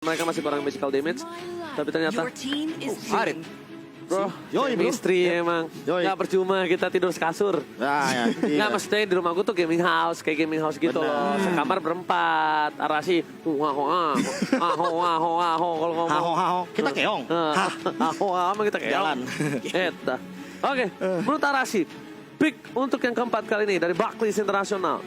Mereka masih kurang magical damage, tapi ternyata Arit. bro, Yoi, bro. chemistry emang. Yoi. Nggak percuma kita tidur sekasur. Nah, ya, Nggak, maksudnya di rumahku tuh gaming house, kayak gaming house gitu loh. Sekamar berempat, Arashi, kalau ngomong. Haho. Kita keong. Emang kita kayak Jalan. Eta. Oke, menurut Arashi, pick untuk yang keempat kali ini dari Barclays International.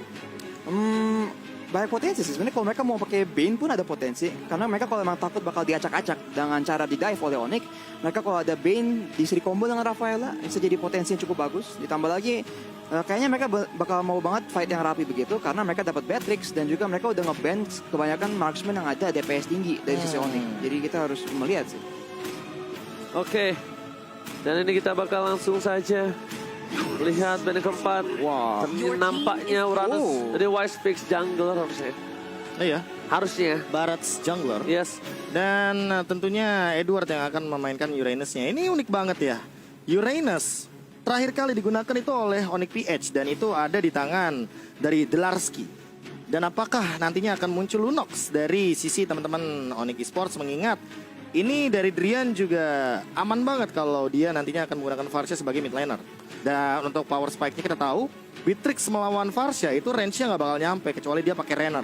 Banyak potensi sih sebenarnya. Kalau mereka mau pakai Bane pun ada potensi, karena mereka kalau emang takut bakal diacak-acak dengan cara di-dive oleh Onyx, mereka kalau ada Bane di combo dengan Rafaela bisa jadi potensi yang cukup bagus. Ditambah lagi kayaknya mereka bakal mau banget fight yang rapi begitu, karena mereka dapat Beatrix dan juga mereka udah nge-ban kebanyakan marksman yang ada DPS tinggi dari sisi Onyx. Jadi kita harus melihat sih. Oke, dan ini kita bakal langsung saja lihat band yang keempat. Wah. Nampaknya Uranus jadi Wise Fix jungler harusnya. Iya. Harusnya. Barats jungler. Yes. Dan tentunya Edward yang akan memainkan Uranus-nya. Ini unik banget ya. Uranus terakhir kali digunakan itu oleh Onyx PH dan itu ada di tangan dari Delarski. Dan apakah nantinya akan muncul Lunox dari sisi teman-teman Onyx Esports, mengingat ini dari Drian juga aman banget kalau dia nantinya akan menggunakan Varsha sebagai mid laner. Dan untuk power spike-nya kita tahu, Beatrix melawan Varsha itu range-nya nggak bakal nyampe kecuali dia pakai Renner.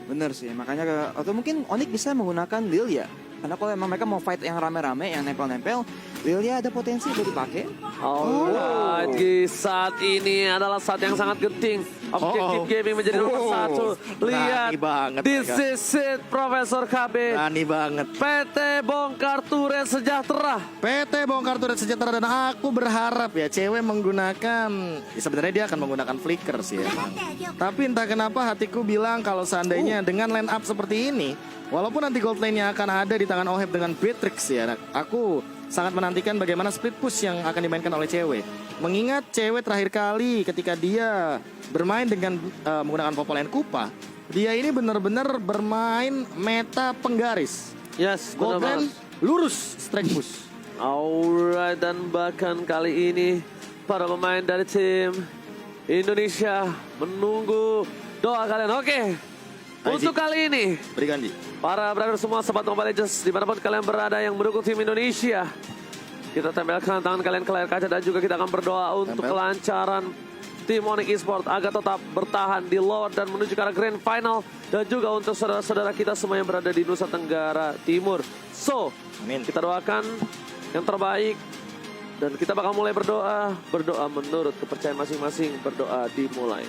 Bener sih. Makanya atau mungkin Onyx bisa menggunakan Lilia. Karena kalau emang mereka mau fight yang rame-rame, yang nempel-nempel, Lilia ada potensi buat dipakai. Alright, di saat ini adalah saat yang sangat genting. Objektif gaming menjadi nomor satu. Lihat, Berani banget this mereka. is it, Profesor KB. Berani banget. PT Bongkar Turret Sejahtera. PT Bongkar Turret Sejahtera, dan aku berharap ya cewek menggunakan, ya sebenarnya dia akan menggunakan flicker sih emang. Tapi entah kenapa hatiku bilang kalau seandainya dengan line up seperti ini, walaupun nanti gold lane-nya akan ada di tangan Oheb dengan Beatrix ya, aku sangat menantikan bagaimana split push yang akan dimainkan oleh cewek. Mengingat cewek terakhir kali ketika dia bermain dengan menggunakan Popolan Kupa, dia ini benar-benar bermain meta penggaris. Yes, Gold benar lane lurus strike push. Alright, dan bahkan kali ini para pemain dari tim Indonesia menunggu doa kalian. Oke, untuk kali ini Berikan di. para brother semua, sobat Mobile Legends dimanapun kalian berada yang mendukung tim Indonesia, kita tempelkan tangan kalian ke layar kaca dan juga kita akan berdoa untuk kelancaran tim Onyx Esports agar tetap bertahan di lower dan menuju ke arah grand final, dan juga untuk saudara-saudara kita semua yang berada di Nusa Tenggara Timur. So, Amin. kita doakan yang terbaik dan kita bakal mulai berdoa menurut kepercayaan masing-masing. Berdoa dimulai.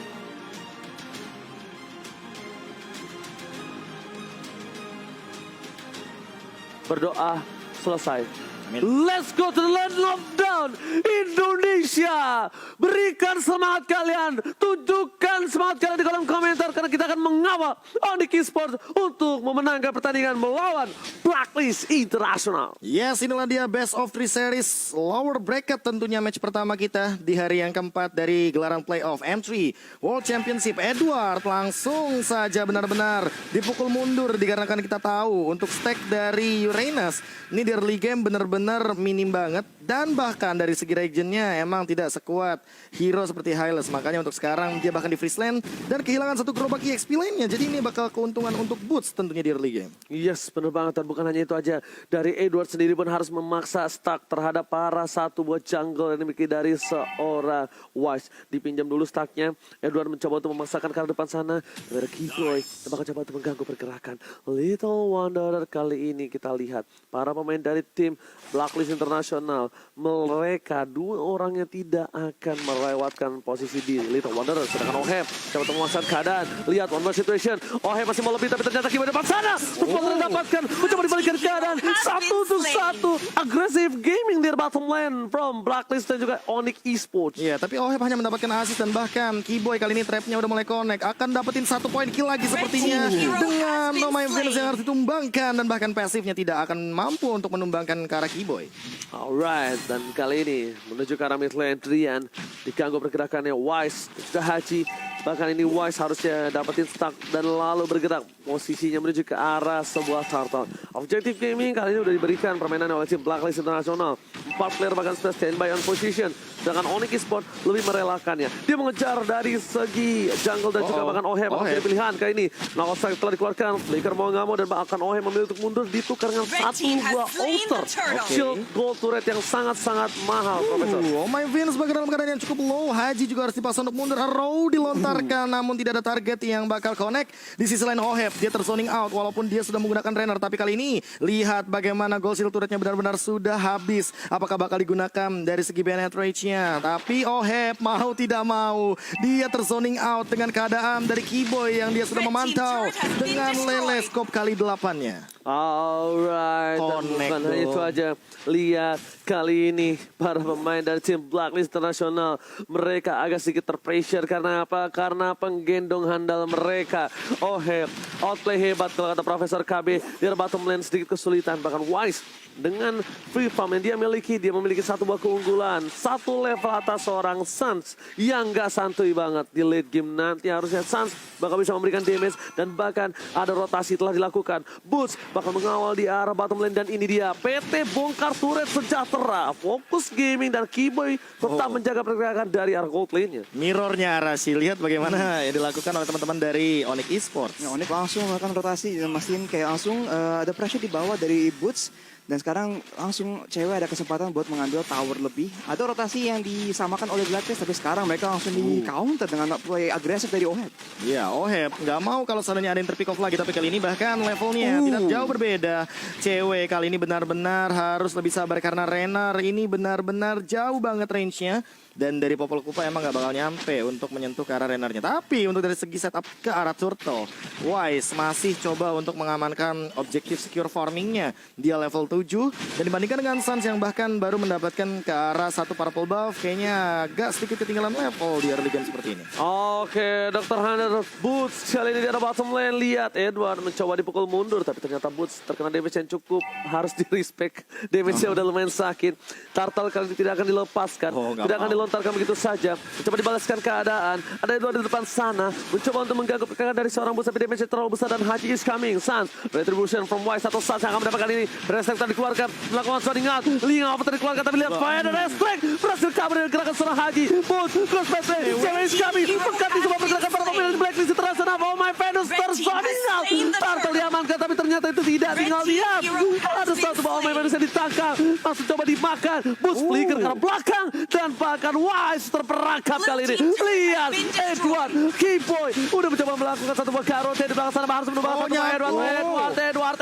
Berdoa selesai. Let's go to the land of down, Indonesia. Berikan semangat kalian, tunjukkan semangat kalian di kolom komentar, karena kita akan mengawal Onyx Esports untuk memenangkan pertandingan melawan Blacklist International. Yes, inilah dia best of 3 series lower bracket, tentunya match pertama kita di hari yang keempat dari gelaran playoff M3 World Championship. Edward langsung saja benar-benar dipukul mundur dikarenakan kita tahu untuk stack dari Uranus ini di early game benar-benar minim banget, dan bahkan dari segi regionnya emang tidak sekuat hero seperti Hylas. Makanya untuk sekarang dia bahkan di freeze lane dan kehilangan satu gerobak EXP lainnya. Jadi ini bakal keuntungan untuk Boots tentunya di early game. Yes, benar banget. Dan bukan hanya itu aja, dari Edward sendiri pun harus memaksa stack terhadap para satu buah jungle yang dimiliki dari seorang Wise. Dipinjam dulu stacknya, Edward mencoba untuk memaksakan ke arah depan sana. Ada Keyboy yang bakal coba untuk mengganggu pergerakan Little Wanderer. Kali ini kita lihat para pemain dari tim Blacklist International, mereka dua orangnya tidak akan melewatkan posisi di Little Wanderer. Sedangkan Oheb coba untuk memaksakan keadaan. Lihat one more situation, Oheb masih mau lebih, tapi ternyata Keyboy depan sana mendapatkan, mencoba dibalikan keadaan 1-1. Agresif gaming di bottom lane from Blacklist dan juga Onyx Esports. Iya, tapi Oheb hanya mendapatkan assist, dan bahkan Keyboy kali ini trapnya udah mulai connect. Akan dapetin 1 poin kill lagi sepertinya dengan Nomai Venus yang harus ditumbangkan, dan bahkan pasifnya tidak akan mampu untuk menumbangkan ke arah Keyboy. Alright, dan kali ini menuju ke arah mid lane, Drian diganggu pergerakannya Wise dan juga Haji. Bahkan ini Wise harusnya dapetin stack dan lalu bergerak posisinya menuju ke arah sebuah turtle. Objektif gaming kali ini udah diberikan permainan oleh tim Blacklist International. 4 player bahkan sudah standby on position. Sedangkan Onyx Esports lebih merelakannya. Dia mengejar dari segi jungle dan juga bahkan Ohem. Jadi pilihan kali ini. Knockout Strike telah dikeluarkan. Flicker mau nggak mau dan bahkan Ohem memilih untuk mundur ditukar dengan satu buah altar. Shield gold turret yang sangat-sangat mahal, Profesor. Oh my Vince sebagai dalam keadaan yang cukup low. Haji juga harus dipaksa untuk mundur. Arrow dilontarkan namun tidak ada target yang bakal connect. Di sisi lain Oheb dia terzoning out walaupun dia sudah menggunakan Renner. Tapi kali ini lihat bagaimana gold shield turretnya benar-benar sudah habis. Apakah bakal digunakan dari segi penetrate-nya? Tapi Oheb mau tidak mau dia terzoning out dengan keadaan dari Keyboy yang dia sudah memantau dengan lele scope kali 8-nya. Alright, dan bukan hanya itu aja. Lihat kali ini para pemain dari tim Blacklist Internasional mereka agak sedikit terpressure karena apa? Karena penggendong handal mereka. Oheb outplay hebat kalau kata Profesor KB. Dia bottom lane sedikit kesulitan, bahkan Wise dengan free farm yang dia miliki, dia memiliki satu buah keunggulan, satu level atas seorang Suns yang gak santuy banget di late game nanti. Harusnya Suns bakal bisa memberikan damage dan bahkan ada rotasi telah dilakukan. Boots bakal mengawal di arah bottom lane dan ini dia PT bongkar turret sejahtera. Fokus gaming dan Keyboy tetap menjaga pergerakan dari arah gold lane-nya. Mirrornya Arashi, lihat bagaimana yang dilakukan oleh teman-teman dari Onyx Esports. Ya, Onyx langsung melakukan rotasi dan mastiin kayak langsung ada pressure di bawah dari Boots. Dan sekarang langsung cewek ada kesempatan buat mengambil tower lebih. Ada rotasi yang disamakan oleh Blacklist, tapi sekarang mereka langsung di counter dengan play agresif dari Oheb. Ya, Oheb nggak mau kalau seandainya ada yang terpick off lagi, tapi kali ini bahkan levelnya tidak jauh berbeda. Cewek kali ini benar-benar harus lebih sabar karena Renner ini benar-benar jauh banget range-nya. Dan dari Popol Kupa emang gak bakal nyampe untuk menyentuh ke arah Rennernya. Tapi untuk dari segi setup ke arah Turtle, Wise masih coba untuk mengamankan objektif secure farmingnya. Dia level 7 dan dibandingkan dengan Suns yang bahkan baru mendapatkan ke arah satu purple buff, kayaknya agak sedikit ketinggalan level di early game seperti ini. Oke, Dr. Hunter Boots kali ini di arah bottom lane. Lihat Edward mencoba dipukul mundur, tapi ternyata Boots terkena damage yang cukup harus di-respect. Damage-nya udah lumayan sakit. Turtle kali ini tidak akan dilepaskan, tidak akan dilontarkan begitu saja. Mencoba dibalaskan keadaan. Ada Edward di depan sana, mencoba untuk mengganggu pergerakan dari seorang Boots, tapi damage-nya terlalu besar dan Haji is coming. Suns, retribution from Wise atau Suns yang akan mendapatkan ini. Restrictor dikeluarkan, melakukan zoning out. Linga apa tadi dikeluarkan, tapi lihat fire dan Restrict berhasil kabur dari gerakan seorang Haji. Boots, cross pass lane, cewek is coming. Mengganti semua pergerakan para pemain di Blacklist Internasional. Oh my Venus terzoning out. Turtle diamankan, tapi ternyata itu tidak. Tinggal diam. Ada satu bawah my Venus yang ditangkap. Langsung coba dimakan. Boots flicker ke arah belakang dan bahkan Wise terperangkap kali ini. Lihat Edward, Keyboy udah mencoba melakukan satu buah karote di belakang sana. Harus menembakkan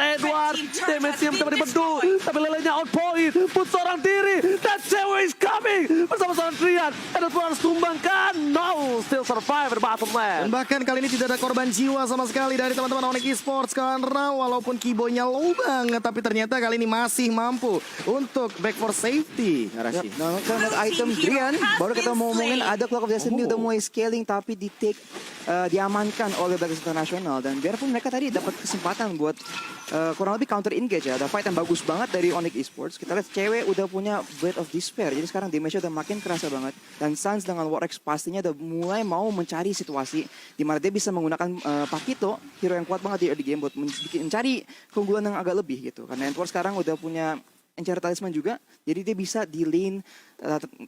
Edward. Damage-nya mencoba dibendung, tapi lelenya out point. Put seorang diri dan cewek is coming bersama seorang Trian. Edward harus tumbangkan. No, still survive di bottom lane. Dan bahkan kali ini tidak ada korban jiwa sama sekali dari teman-teman Onyx Esports karena walaupun Keyboy-nya low banget, tapi ternyata kali ini masih mampu untuk back for safety. Arashi. Nah, karena item Drian, baru kita mau ngomongin ada Clock of Destiny udah mulai scaling tapi diamankan oleh Blacklist Internasional. Dan biarpun mereka tadi dapat kesempatan buat kurang lebih counter engage ya. Ada fight yang bagus banget dari Onyx Esports. Kita lihat cewek udah punya Blade of Despair. Jadi sekarang damage-nya udah makin kerasa banget. Dan Suns dengan Warx pastinya udah mulai mau mencari situasi di mana dia bisa menggunakan Pakito, hero yang kuat banget di early game buat mencari keunggulan yang agak lebih gitu. Karena Edward sekarang udah punya Enchant Talisman juga, jadi dia bisa di lane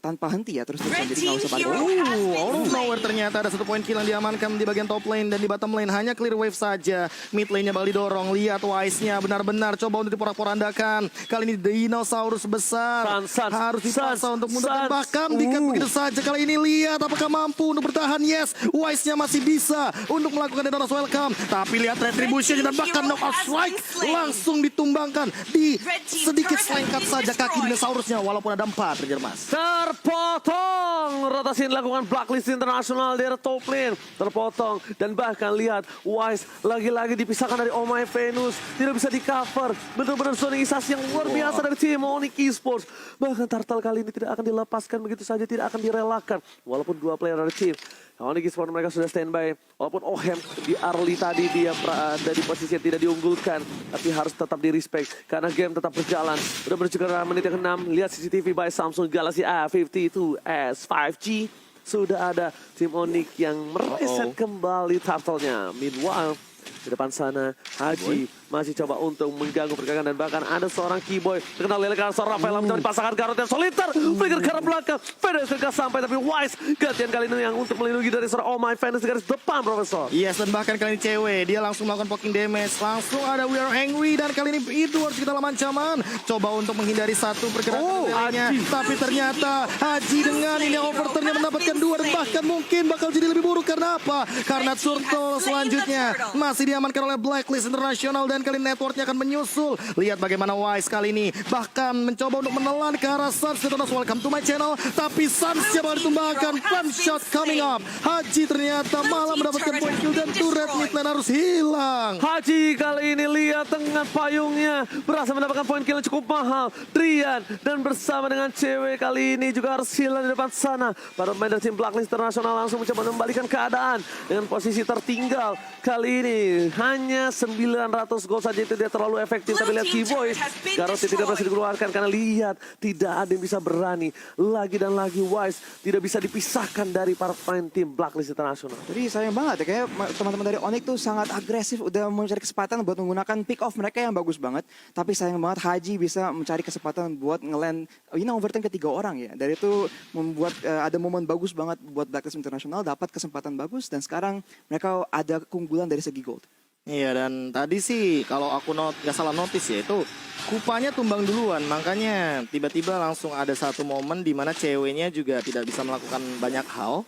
tanpa henti ya terus-terusan, jadi nggak usah balik. Out of nowhere ternyata ada 1 poin kill yang diamankan di bagian top lane dan di bottom lane hanya clear wave saja. Mid lane-nya bakal didorong. Lihat Wise-nya benar-benar coba untuk diporak-porandakan. Kali ini dinosaurus besar harus dipaksa untuk mundur dan bahkan dikat begitu saja. Kali ini lihat apakah mampu untuk bertahan. Yes, Wise-nya masih bisa untuk melakukan Dinosaurus welcome. Tapi lihat retribution dan bahkan knockout strike langsung ditumbangkan di sedikit selengkat saja kaki dinosaurusnya walaupun ada 4 Mas. Terpotong. Rotasi yang dilakukan Blacklist Internasional dari top lane. Terpotong. Dan bahkan lihat Wise lagi-lagi dipisahkan dari Oh My Venus. Tidak bisa di cover. Benar-benar zoningisasi yang luar biasa dari tim Onyx Esports. Bahkan Turtle kali ini tidak akan dilepaskan begitu saja. Tidak akan direlakan. Walaupun 2 player dari tim Onyx Esports mereka sudah standby. Walaupun Ohem di early tadi dia ada di posisi yang tidak diunggulkan, tapi harus tetap di respect karena game tetap berjalan. Udah menuju ke menit yang ke-6. Lihat CCTV by Samsung Galaxy A52s 5G. Sudah ada tim Onyx yang mereset kembali turtle-nya. Meanwhile, di depan sana Haji masih coba untuk mengganggu pergerakan dan bahkan ada seorang Keyboy terkenal lele karena seorang Rafael menjadi pasangan Garot yang soliter. Flicker ke arah belakang. Fenix gak sampai tapi Wise gantian kali ini yang untuk melindungi dari seorang Oh My Fenix garis depan Profesor. Yes, dan bahkan kali ini cewek, dia langsung melakukan poking damage. Langsung ada We Are Angry dan kali ini Edward juga dalam ancaman. Coba untuk menghindari satu pergerakan darinya. Tapi ternyata Haji dengan ini overturnnya mendapatkan 2 dan bahkan mungkin bakal jadi lebih buruk karena apa? Karena Turtle selanjutnya masih diamankan oleh Blacklist International dan kali ini networknya akan menyusul. Lihat bagaimana Wise kali ini bahkan mencoba untuk menelan ke arah Suns. Welcome to my channel. Tapi Suns bakal ditumbangkan. One shot coming up. Haji ternyata malah mendapatkan point kill dan turret mid lane harus hilang. Haji kali ini lihat tengah payungnya berhasil mendapatkan poin kill yang cukup mahal. Drian dan bersama dengan cewek kali ini juga harus hilang di depan sana. Para pemain dari tim Blacklist International langsung mencoba membalikan keadaan dengan posisi tertinggal. Kali ini hanya 900 gol saja itu dia terlalu efektif. Tapi lihat Keyboy, Garot tidak berhasil dikeluarkan karena lihat tidak ada yang bisa berani. Lagi dan lagi Wise tidak bisa dipisahkan dari para pemain tim Blacklist International. Jadi sayang banget ya, kayak teman-teman dari Onyx tuh sangat agresif, udah mencari kesempatan buat menggunakan pick off mereka yang bagus banget. Tapi sayang banget Haji bisa mencari kesempatan buat nge-land ini overtime ke 3 orang ya. Dari itu membuat ada momen bagus banget buat Blacklist International, dapat kesempatan bagus dan sekarang mereka ada keunggulan dari segi gold. Iya, dan tadi sih kalau aku nggak salah notice ya itu Kupanya tumbang duluan, makanya tiba-tiba langsung ada satu momen di mana ceweknya juga tidak bisa melakukan banyak hal.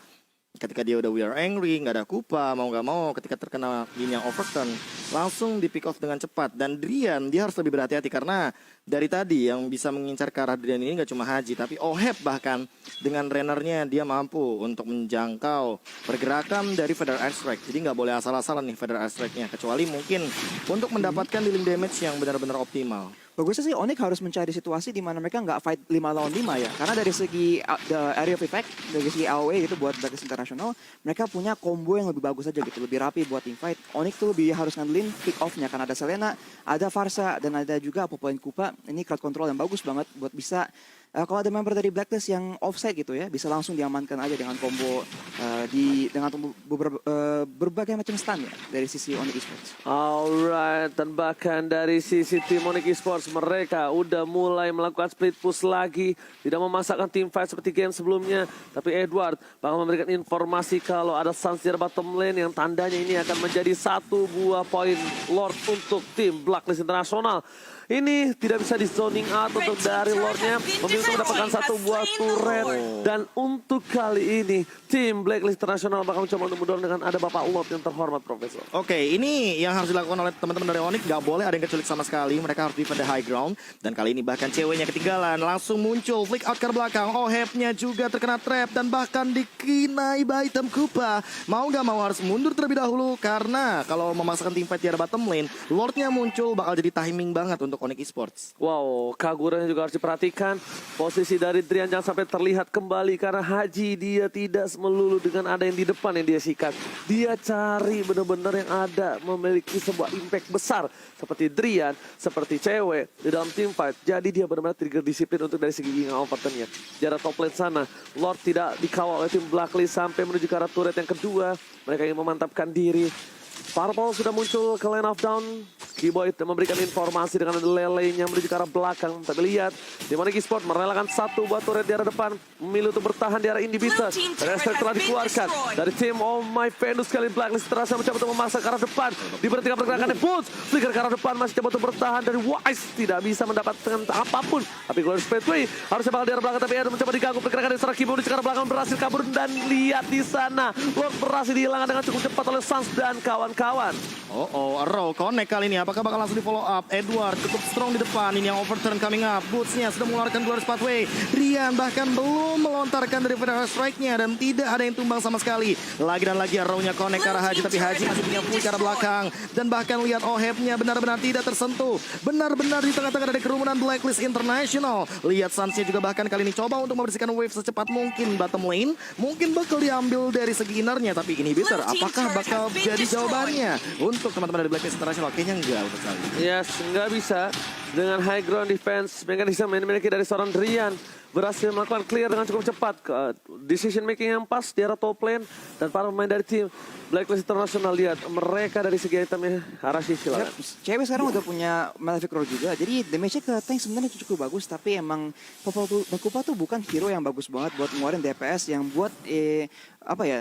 Ketika dia udah We Are Angry, nggak ada Kupa, mau nggak mau ketika terkena gini yang overturn, langsung di pick off dengan cepat. Dan Drian, dia harus lebih berhati-hati karena dari tadi yang bisa mengincar ke arah Drian ini nggak cuma Haji, tapi Oheb bahkan dengan runnernya dia mampu untuk menjangkau pergerakan dari Feather Airstrike. Jadi nggak boleh asal-asalan nih Feather Airstrike-nya, kecuali mungkin untuk mendapatkan dealing damage yang benar-benar optimal. Bagusnya sih Onyx harus mencari situasi di mana mereka nggak fight 5 lawan 5 ya. Karena dari segi the area of effect, dari segi AOE gitu buat Blacklist International, mereka punya combo yang lebih bagus aja gitu, lebih rapi buat team fight. Onyx tuh lebih harus ngandelin pick off-nya karena ada Selena, ada Farsa, dan ada juga Popoin Kupa. Ini crowd control yang bagus banget buat bisa kalau ada member dari Blacklist yang offside gitu ya, bisa langsung diamankan aja dengan combo dengan berbagai macam stun ya dari sisi Onyx Esports. Alright, dan bahkan dari sisi tim Onyx Esports mereka udah mulai melakukan split push lagi, tidak memasakkan tim fight seperti game sebelumnya. Tapi Edward bakal memberikan informasi kalau ada Suns di bottom lane yang tandanya ini akan menjadi satu buah poin Lord untuk tim Blacklist International. Ini tidak bisa di zoning out untuk dari Lordnya, memilih mendapatkan satu buah turret. Dan untuk kali ini tim Blacklist International bakal mencoba untuk mendorong dengan ada Bapak Lord yang terhormat, Profesor. Oke, ini yang harus dilakukan oleh teman-teman dari Onyx. Gak boleh ada yang keculik sama sekali. Mereka harus defend the high ground. Dan kali ini bahkan ceweknya ketinggalan. Langsung muncul flick out ke belakang. Ohebnya juga terkena trap. Dan bahkan dikinai by item Kupa. Mau gak mau harus mundur terlebih dahulu. Karena kalau memasakkan team fight di arah bottom lane, Lordnya muncul bakal jadi timing banget untuk Onyx Esports. Wow, Kaguranya juga harus diperhatikan. Posisi dari Drian jangan sampai terlihat kembali. Karena Haji dia tidak melulu dengan ada yang di depan yang dia sikat. Dia cari benar-benar yang ada memiliki sebuah impact besar. Seperti Drian, seperti cewek di dalam team fight. Jadi dia benar-benar trigger disiplin untuk dari segi ginga overturn-nya. Jarak top lane sana, Lord tidak dikawal oleh tim Blacklist sampai menuju ke arah turret yang kedua. Mereka ingin memantapkan diri. Purple sudah muncul ke lane of down. Keyboy memberikan informasi dengan lelenya menuju ke arah belakang. Tapi lihat, tim Onyx Esports merelakan satu buah turret di arah depan. Memilih untuk bertahan di arah inhibitor. Restart telah dikeluarkan dari tim Oh My Venus kali Blacklist terasa mencoba untuk memaksa ke arah depan. Diberhentikan pergerakannya Pulse. Flicker ke arah depan masih coba untuk bertahan dari Wise. Tidak bisa mendapatkan apapun. Tapi Glorious Pathway harusnya bakal di arah belakang. Tapi Adam mencoba diganggu pergerakan dari seorang Keyboy menuju ke arah belakang. Berhasil kabur dan lihat di sana. Lord berhasil dihilangkan dengan cukup cepat oleh Suns dan kawan-kawan. Arrow connect kali ini. Apakah bakal langsung di follow up? Edward cukup strong di depan. Ini yang overturn coming up. Boots-nya sudah mengeluarkan Glorious Pathway. Rian bahkan belum melontarkan dari Feather Strike-nya. Dan tidak ada yang tumbang sama sekali. Lagi dan lagi Arrow-nya connect ke arah Haji. Tapi Haji masih punya push ke arah belakang. Dan bahkan lihat Oheb-nya benar-benar tidak tersentuh. Benar-benar di tengah-tengah dari kerumunan Blacklist International. Lihat Suns-nya juga bahkan kali ini coba untuk membersihkan wave secepat mungkin bottom lane. Mungkin bakal diambil dari segi innernya. Tapi inhibitor apakah bakal jadi jawabannya untuk teman-teman dari Blacklist International? Kayaknya enggak untuk kali. Yes, nggak bisa. Dengan high ground defense, mekanisme yang dimiliki dari seorang Drian. berhasil melakukan clear dengan cukup cepat. Decision making yang pas di arah top lane. Dan para pemain dari tim Blacklist International, lihat mereka dari segi itemnya. Arashi silakan. Cewek sekarang udah punya Malefic Roar juga, jadi damage-nya ke tank sebenarnya cukup bagus, tapi emang Kupa tuh bukan hero yang bagus banget buat ngeluarin DPS yang buat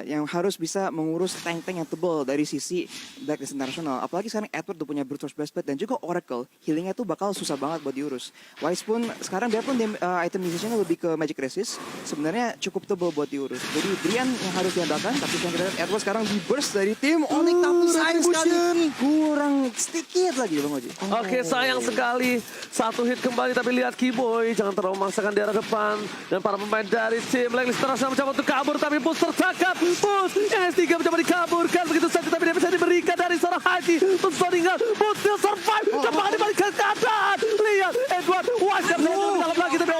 yang harus bisa mengurus tank-tank yang tebal dari sisi Blacklist International. Apalagi sekarang Edward udah punya Brute Force Breastplate dan juga Oracle, healingnya tuh bakal susah banget buat diurus. Wise pun sekarang biarpun item musiciannya lebih ke Magic Resist, sebenarnya cukup tebal buat diurus. Jadi Drian yang harus diandalkan, tapi yang kita lihat Edward sekarang di burst dari tim Onyx, tapi sayang sekali kurang sedikit lagi Bang Oji. Oke, sayang sekali. Satu hit kembali, tapi lihat Keyboy jangan terlalu memaksakan di arah depan. Dan para pemain dari tim Blacklist International mencoba untuk kabur, tapi Bus tertangkap. Bus yang S3 mencoba dikaburkan begitu saja, tapi dia bisa diberikan dari seorang Haji. Bus meninggal, Bus still survive. Dapat dibalikan keadaan. Lihat Edward Washer dalam lagi, tapi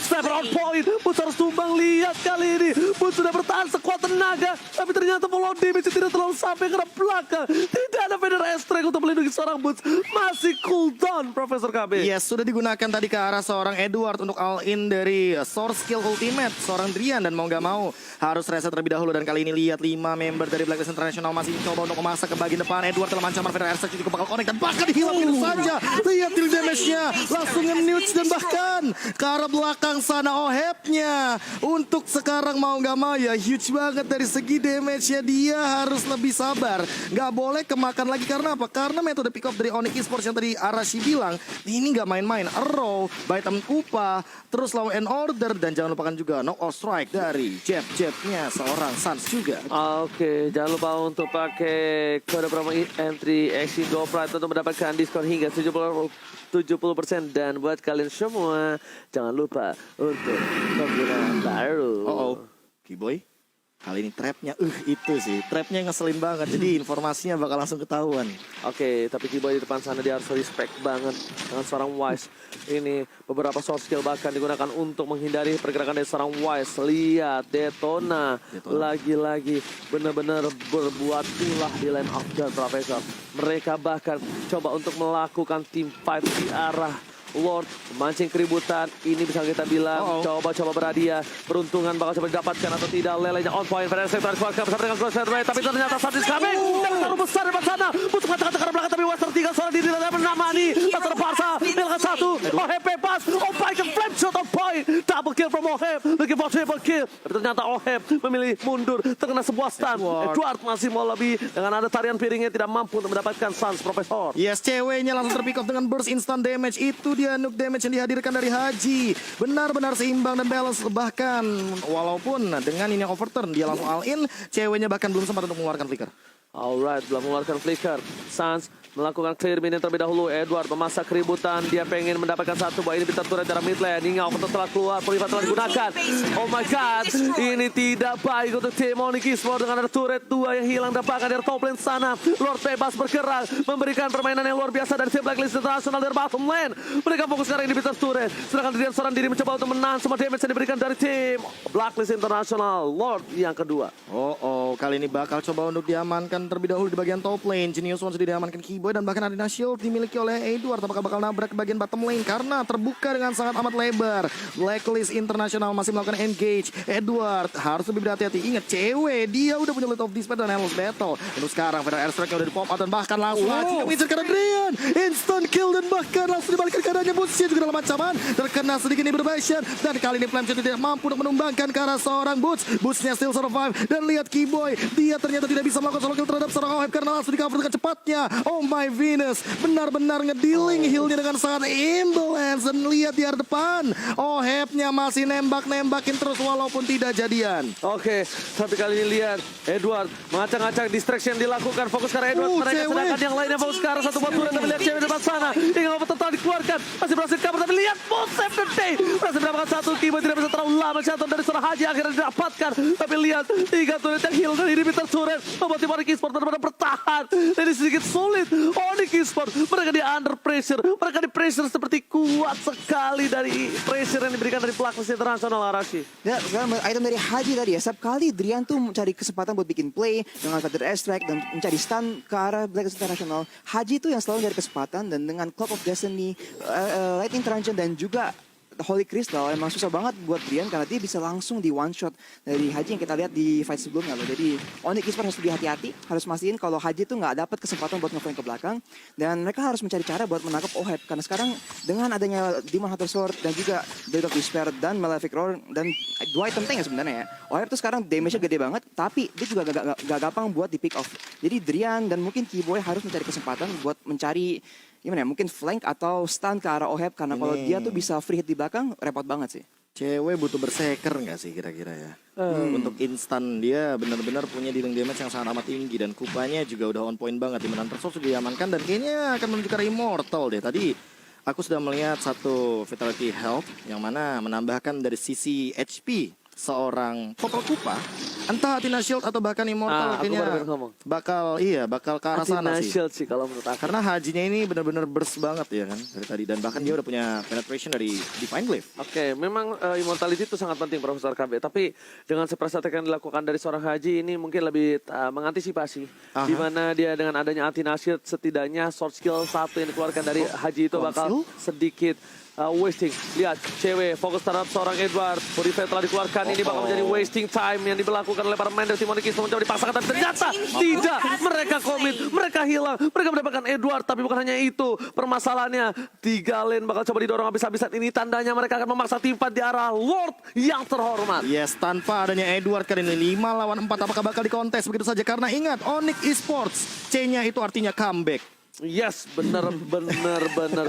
Sniper on point. Bus harus tumbang. Lihat kali ini Bus sudah bertahan sekuat tenaga, tapi ternyata follow damage tidak terlalu sampai ke belakang. Tidak ada Vader Airstrike untuk melindungi seorang Boots. Masih cooldown Profesor KB. Yes, sudah digunakan tadi ke arah seorang Edward untuk all-in dari Source Skill Ultimate seorang Drian, dan mau gak mau harus reset terlebih dahulu. Dan kali ini lihat 5 member dari Blacklist International masih mencoba untuk memasak ke bagian depan. Edward telah ancaman Vader Airstrike juga bakal connect dan bahkan dihilang begitu saja. Lihat kill damage-nya langsung nge-nudes, dan bahkan ke arah belakang sana Ohep-nya untuk sekarang mau gak mau ya huge banget dari segi damage-nya. Dia harus lebih sabar, gak boleh kemakan lagi. Karena apa? Karena metode pick up dari Onyx Esports yang tadi Arashi bilang ini gak main-main. Arrow, Baitam Kupa, terus Law and Order, dan jangan lupakan juga knock out strike dari Jeb-Jebnya seorang Sans juga. Oke, jangan lupa untuk pakai kode promo entry Exit Go Pride untuk mendapatkan diskon hingga 70%. Dan buat kalian semua, jangan lupa untuk penggunaan baru. Keyboy, kali ini trapnya, itu sih. Trapnya ngeselin banget, jadi informasinya bakal langsung ketahuan. Oke, tapi Keyboy di depan sana dia harus respect banget dengan seorang Wise. Ini beberapa soft skill bahkan digunakan untuk menghindari pergerakan dari seorang Wise. Lihat, Detona. Lagi-lagi benar-benar berbuat ulah di line up dan Profesor. Mereka bahkan coba untuk melakukan team fight di arah Lord, memancing keributan. Ini bisa kita bilang coba-coba berhadiah. Peruntungan bakal coba didapatkan atau tidak. Lelenya on point. Pada sektor keluarga bersama dengan crossfire rate, tapi ternyata Sadis coming. Dan taruh besar di sana. Butuh kata-kata ke belakang, tapi Wester tinggal seorang diri dan bernama nih. Latar Parsa, hilangkan satu. Ohep bebas. Opai ke flame shot on point. Double kill from Ohep. Looking for triple kill. Tapi ternyata Ohep memilih mundur. Terkena sebuah stun. Edward masih mau lebih. Dengan ada tarian piringnya tidak mampu untuk mendapatkan Sans Profesor. Yes, ceweknya langsung terpick off dengan burst instant damage. Itu dia nuke damage yang dihadirkan dari Haji. Benar-benar seimbang dan balance. Bahkan walaupun dengan ini yang overturn, dia langsung all in. Ceweknya bahkan belum sempat untuk mengeluarkan flicker. Alright, belum mengeluarkan flicker. Sans melakukan clear minion terlebih dahulu. Edward memasak keributan. Dia pengen mendapatkan satu buah ini pintar turret dari mid lane. Hingga overturn telah keluar. Privat telah digunakan. Oh my god. Ini tidak baik untuk tim Onyx Esports dengan ada turret 2 yang hilang. Dapatkan dari top lane sana. Lord bebas bergerak. Memberikan permainan yang luar biasa dari tim Blacklist International dari bottom lane. Mereka fokus sekarang ini pintar turret. Sedangkan Drian seorang diri mencoba untuk menahan semua damage yang diberikan dari tim Blacklist International. Lord yang kedua. Kali ini bakal coba untuk diamankan terlebih dahulu di bagian top lane. Genius One sudah diamankan Keyboy, dan bahkan Arena Shield dimiliki oleh Edward. Apakah bakal nabrak ke bagian bottom lane karena terbuka dengan sangat amat lebar. Blacklist International masih melakukan engage. Edward harus lebih berhati-hati. Ingat, cewek dia udah punya Light of Despair dan Endless Battle. Dan sekarang Vader Airstrike udah di pop out, dan bahkan langsung aja mengincar ke Adrian. Instant kill, dan bahkan langsung dibalikan keadaannya. Bootsnya juga dalam ancaman. Terkena sedikit nih berbahaya, dan kali ini Flame Shot tidak mampu untuk menumbangkan ke arah seorang Boots. Bootsnya still survive, dan lihat Keyboy, dia ternyata tidak bisa melakukan solo kill terhadap seorang Ohep karena langsung di cover dengan cepatnya. Oh my Venus, benar-benar ngedealing healnya dengan sangat imbalance. Dan lihat di arah depan, Ohepnya masih nembak-nembakin terus walaupun tidak jadian. Oke, tapi kali ini lihat Edward mengacak-acak distraction dilakukan. Fokus ke arah Edward, mereka sedangkan yang lainnya fokus ke arah satu buat turret. Tapi lihat cewek di depan sana, hingga overturn dikeluarkan. Masih berhasil cover, tapi lihat both save the day. Berhasil mendapatkan satu, Keyboy tidak bisa terlalu lama. Shutdown dari seorang Haji akhirnya didapatkan. Tapi lihat, 3 turret yang heal dari Inhibitor turret membuat tim Onyx Esports benar-benar bertahan. Jadi sedikit sulit Onyx Esports, mereka di under pressure. Mereka di pressure seperti kuat sekali dari pressure yang diberikan dari Blacklist International. Arashi. Ya, sekarang item dari Haji tadi ya, setiap kali Drian tuh mencari kesempatan buat bikin play dengan Vader Airstrike dan mencari stun ke arah Blacklist International. Haji tuh yang selalu mencari kesempatan, dan dengan Clock of Destiny, Lightning Truncheon, dan juga Holy Crystal emang susah banget buat Brian karena dia bisa langsung di one shot dari Haji yang kita lihat di fight sebelumnya loh. Jadi Onyx Esports harus lebih hati-hati, harus mastiin kalau Haji tuh nggak dapat kesempatan buat ngeflank ke belakang, dan mereka harus mencari cara buat menangkap Oheb karena sekarang dengan adanya Demon Hunter Sword dan juga Blade of Despair dan Malefic Roar dan dua item tank ya sebenarnya ya. Oheb tuh sekarang damage-nya gede banget, tapi dia juga gak gampang buat di pick off. Jadi Drian dan mungkin Keyboy harus mencari kesempatan buat mencari gimana ya, mungkin flank atau stun ke arah Oheb karena kalau dia tuh bisa free hit di belakang repot banget sih. Cewek butuh berseker nggak sih kira-kira ya? Untuk instan dia benar-benar punya dealing damage yang sangat amat tinggi dan kupanya juga udah on point banget. Demon Hunter Sword sudah diamankan dan kayaknya akan menuju ke arah Immortal deh. Tadi aku sudah melihat satu Vitality Health yang mana menambahkan dari sisi HP seorang Popol Kupa, entah Athena Shield atau bahkan Immortal aku kayaknya baru ngomong. bakal ke arah sana Athena sih. Shield sih kalau menurut aku. Karena Hajinya ini benar-benar burst banget ya kan dari tadi, dan bahkan dia udah punya penetration dari Divine Glaive. Oke, memang immortality itu sangat penting Profesor KB. Tapi dengan strategi yang dilakukan dari seorang Haji ini mungkin lebih mengantisipasi. Di mana dia dengan adanya Athena Shield setidaknya short skill satu yang dikeluarkan dari Haji itu bakal sedikit wasting. Lihat, cewek fokus terhadap seorang Edward. Purify telah dikeluarkan, ini bakal menjadi wasting time yang diberlakukan oleh para pemain dari tim Onyx mencoba dipaksakan, tapi ternyata tidak. Mereka komit, mereka hilang, mereka mendapatkan Edward. Tapi bukan hanya itu, permasalahannya 3 lane bakal coba didorong habis-habisan. Ini tandanya mereka akan memaksa tim fight di arah Lord yang terhormat. Yes, tanpa adanya Edward kali ini 5 lawan 4 apakah bakal dikontes begitu saja? Karena ingat, Onyx Esports C-nya itu artinya comeback. Yes, bener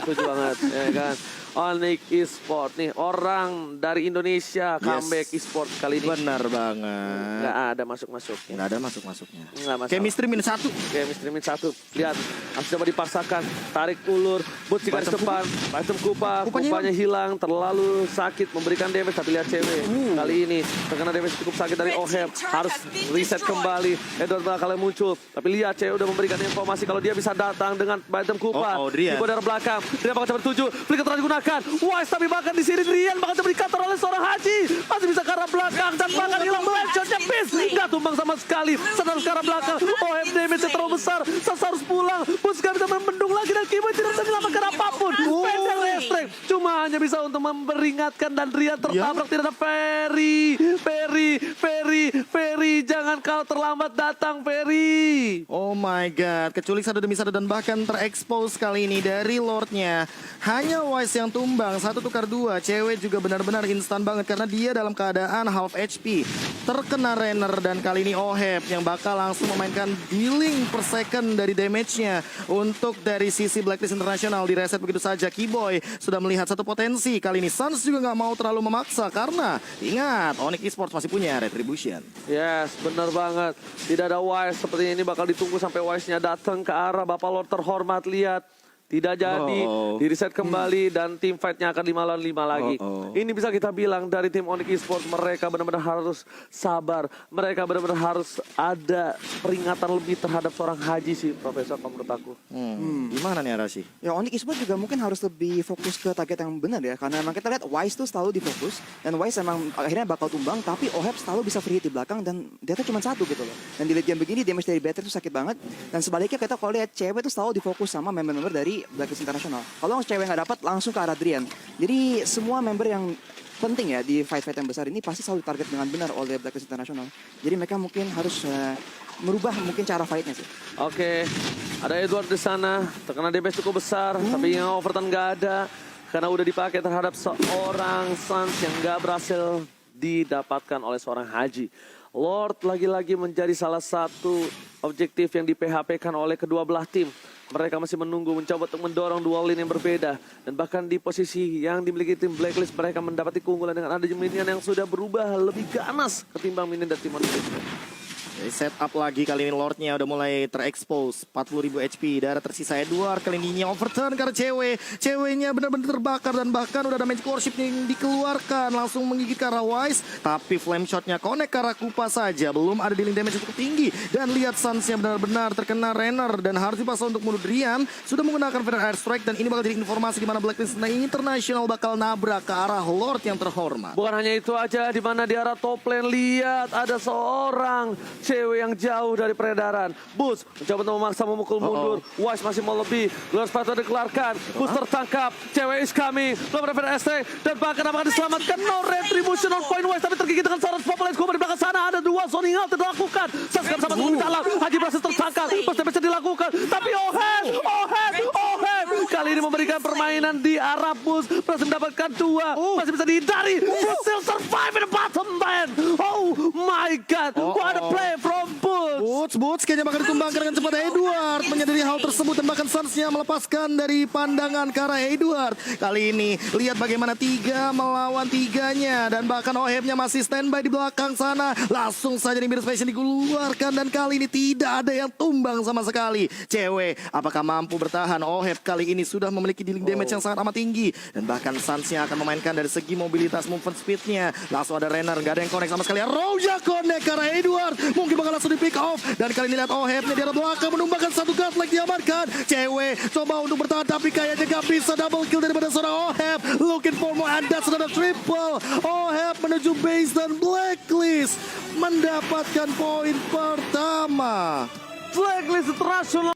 setuju banget, ya kan. Onyx Esports nih, orang dari Indonesia comeback Esports kali ini. Benar banget. Nggak ada masuk-masuknya. Nggak ada masuk-masuknya. Nggak masalah. Chemistry -1. Chemistry -1. Lihat, harus coba dipaksakan. Tarik ulur, Boots di garis depan. Baitem Kupanya hilang, terlalu sakit memberikan damage. Tapi lihat cewek, kali ini terkena damage cukup sakit dari Oheb. Harus reset kembali. Edward bakal muncul. Tapi lihat cewek udah memberikan informasi kalau dia bisa datang dengan Baitem Kupa. Drian. Kupa dari belakang. Dia bakal coba tertuju. Flicker telah digunakan. Wise, tapi bahkan di sini Drian bakal coba di-counter oleh seorang Haji. Masih bisa ke arah belakang dan bahkan hilang shotnya Fizz. Nggak tumbang sama sekali. Sedang ke arah belakang. Oheb damage terlalu besar. Sasa harus pulang. Bus gak bisa membendung lagi dan Kimo tidak bisa menyelamatkan apapun. Pendek restrek. Cuma hanya bisa untuk memperingatkan dan Drian tertabrak. Tidak ada Ferry. Jangan kau terlambat datang, Ferry. Oh my god, keculik satu demi satu dan bahkan terekspos kali ini dari Lordnya. Hanya Wise yang tumbang, 1 tukar 2. Cewek juga benar-benar instan banget karena dia dalam keadaan half HP. Terkena Renner dan kali ini Oheb yang bakal langsung memainkan dealing per second dari damage-nya. Untuk dari sisi Blacklist International di reset begitu saja. Keyboy sudah melihat satu potensi. Kali ini Suns juga nggak mau terlalu memaksa karena ingat Onyx Esports masih punya Retribution. Yes, benar banget. Tidak ada Wise, sepertinya ini bakal ditunggu sampai Wise-nya datang ke arah Bapak Lord terhormat. Lihat, tidak jadi, di reset kembali dan tim fight-nya akan 5 lawan 5 lagi. Ini bisa kita bilang dari tim Onyx Esports, mereka benar-benar harus sabar. Mereka benar-benar harus ada peringatan lebih terhadap seorang Haji sih, Profesor, menurut aku. Gimana nih Arashi? Ya Onyx Esports juga mungkin harus lebih fokus ke target yang benar ya. Karena memang kita lihat Wise tuh selalu difokus. Dan Wise emang akhirnya bakal tumbang. Tapi Oheb selalu bisa free hit di belakang. Dan dia tuh cuma 1 gitu loh. Dan di late game begini damage dari battery tuh sakit banget. Dan sebaliknya kita kalau lihat cewek tuh selalu difokus sama member-member dari Blacklist International. Kalau cewek nggak dapat langsung ke arah Drian. Jadi semua member yang penting ya di fight-fight yang besar ini pasti selalu target dengan benar oleh Blacklist International. Jadi mereka mungkin harus merubah mungkin cara fight-nya sih. Oke, ada Edward di sana, terkena damage cukup besar, tapi yang overturn nggak ada karena udah dipakai terhadap seorang Suns yang nggak berhasil didapatkan oleh seorang Haji. Lord lagi-lagi menjadi salah satu objektif yang di PHP-kan oleh kedua belah tim. Mereka masih menunggu, mencoba untuk mendorong dua lane yang berbeda. Dan bahkan di posisi yang dimiliki tim Blacklist, mereka mendapati keunggulan dengan adanya minion yang sudah berubah lebih ganas ketimbang minion dari tim Onyx. Setup lagi kali ini Lordnya udah mulai terekspos. 40.000 HP, darah tersisa Edward. Kali ini overturn karena ceweknya benar-benar terbakar. Dan bahkan udah ada magic worship yang dikeluarkan. Langsung menggigit ke arah Wise. Tapi flame shotnya connect ke arah Kupa saja. Belum ada dealing damage yang cukup tinggi. Dan lihat Suns-nya benar-benar terkena Renner. Dan harus dipaksa untuk bunuh Drian. Sudah menggunakan Feather Air Strike. Dan ini bakal jadi informasi di mana Blacklist International bakal nabrak ke arah Lord yang terhormat. Bukan hanya itu aja, di mana di arah top lane lihat ada seorang cewek yang jauh dari peredaran. Bus mencoba untuk memaksa memukul mundur. Wise masih mau lebih. Luar sepatu dikeluarkan. Bus tertangkap. Cewek is coming. Belum ada ST. Dan bahkan apakah diselamatkan? No retribution on point Wise. Tapi tergigit dengan seorang Spotlight Scuba di belakang sana. Ada dua zoning out yang dilakukan. Saskia bersama teman di dalam. Haji berhasil tertangkap. Pasti bisa dilakukan. Tapi Oheb. Kali ini memberikan permainan di arah Bus. Berhasil mendapatkan dua. Masih bisa dihindari. Bus still survive in the bottom band. Oh my God. What a play from Bus. Boots kayaknya bakal ditumbangkan dengan cepat. Edward menyadari hal tersebut dan bahkan Suns-nya melepaskan dari pandangan ke arah Edward. Kali ini lihat bagaimana 3 melawan 3-nya dan bahkan Ohebnya masih standby di belakang sana. Langsung saja di Mirror Space dikeluarkan dan kali ini tidak ada yang tumbang sama sekali. Cewek apakah mampu bertahan? Oheb kali ini sudah memiliki dealing damage yang sangat amat tinggi dan bahkan Suns-nya akan memainkan dari segi mobilitas movement speed-nya. Langsung ada Renner, nggak ada yang connect sama sekali. Roja connect ke arah Edward. Mungkin bakal langsung di pick off. Dan kali ini lihat Ohebnya di arah belakang menumbangkan satu godlike diamankan. Cewek coba untuk bertahan tapi kayaknya gak bisa double kill daripada seorang Oheb. Looking for more and that's another triple. Oheb menuju base dan Blacklist mendapatkan poin pertama. Blacklist internasional.